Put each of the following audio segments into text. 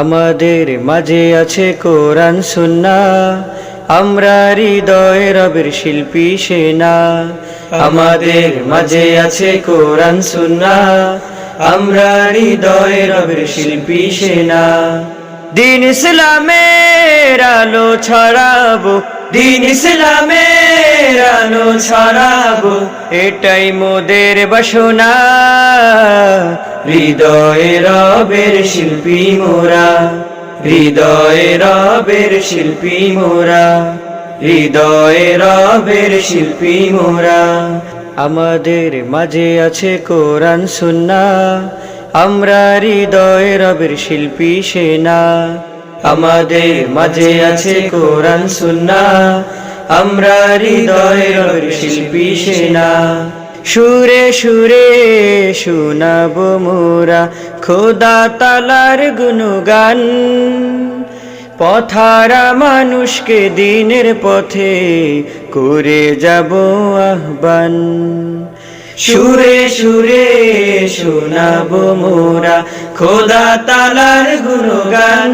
আমাদের মাঝে আছে কোরআন সুন্নাহ, আমরা হৃদয়ে রবের শিল্পী সেনা। আমাদের মাঝে আছে কোরআন সুন্নাহ, আমরা হৃদয়ে রবের শিল্পী সেনা। দিন ইসলামের আলো ছড়াবো, দিন ইসলামের আলো ছড়াবো, এটাই মোদের বাসনা। হৃদয়ে রবের শিল্পী মোরা, হৃদয়ে রবের শিল্পী মোরা, হৃদয়ে রবের শিল্পী মোরা। আমাদের মাঝে আছে কোরআন সুন্নাহ, আমরা হৃদয়ে রবের শিল্পী সেনা। আমাদের মাঝে আছে কোরআন সুন্নাহ, আমরা হৃদয়ে রবের শিল্পী সেনা। সুরে সুরে শোনাবো মোরা খোদা তাআলার গুণগান, পথহারা মানুষকে দিনের পথে করে যাব আহ্বান। সুরে সুরে শোনাবো মোরা খোদা তাআলার গুণগান,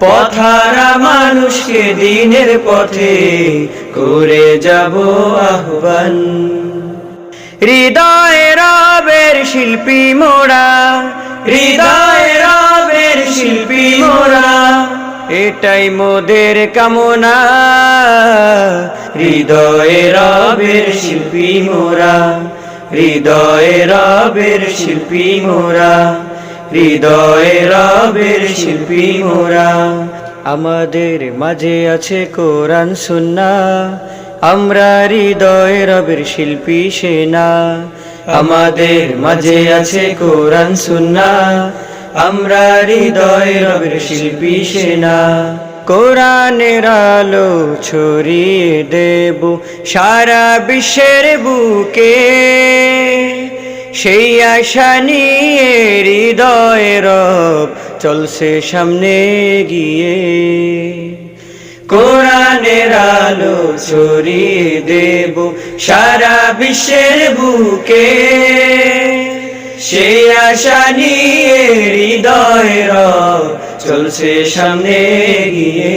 পথহারা মানুষকে দিনের পথে করে যাব আহ্বান। হৃদয়ে রবের শিল্পী মোরা, হৃদয়ে রবের শিল্পী মোরা, এটাই মোদের কামনা। হৃদয়ে রবের শিল্পী মোরা, হৃদয়ে রবের শিল্পী মোরা, হৃদয়ে রবের শিল্পী মোরা। আমাদের মাঝে আছে কোরআন সুন্নাহ, আমরা হৃদয়ে রবের শিল্পী সেনা। আমাদের মাঝে আছে কোরআন সুন্নাহ, আমরা হৃদয়ে রবের শিল্পী সেনা। কোরআনের আলো ছড়িয়ে দেব সারা বিশ্বের বুকে, সেই আশা নিয়ে হৃদয়ে রব চলছে সামনে গিয়ে। কোরআনের আলো ছড়িয়ে দেব সারা বিশ্বের বুকে, সেই আশা নিয়ে হৃদয়ে রব চলছে সামনে গিয়ে।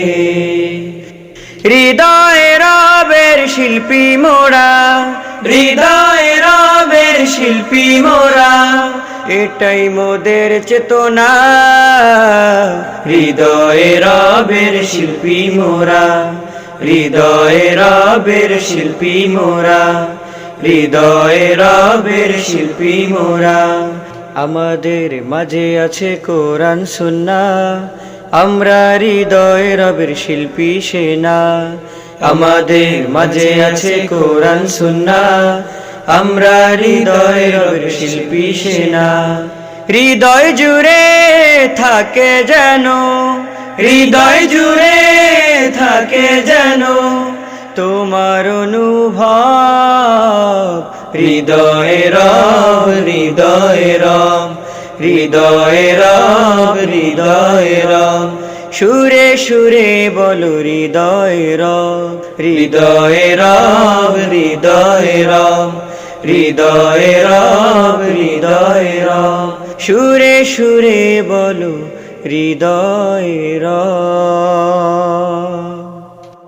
হৃদয়ে রবের শিল্পী মোরা, হৃদয়ে রবের শিল্পী মোরা, এটাই মোদের চেতনা। হৃদয়ে রবের শিল্পী মোরা, হৃদয়ে রবের শিল্পী মোরা, হৃদয়ে রবের শিল্পী মোরা। আমাদের মাঝে আছে কোরআন সুন্নাহ, আমরা হৃদয়ে রবের শিল্পী সেনা। আমাদের মাঝে আছে কোরআন সুন্নাহ, আমরা হৃদয়ে রবের শিল্পী সেনা। হৃদয় জুড়ে থাকে যেন, হৃদয় জুড়ে থাকে যেন তোমার অনুভব। হৃদয়ে রব, হৃদয়ে রব, হৃদয়ে রব, হৃদয়ে রব, সুরে সুরে বলো হৃদয়ে রব, হৃদয়ে রব, হৃদয়ে রব, হৃদয়ে রব, হৃদয়ে রব, সুরে সুরে বলো হৃদয়ে রব।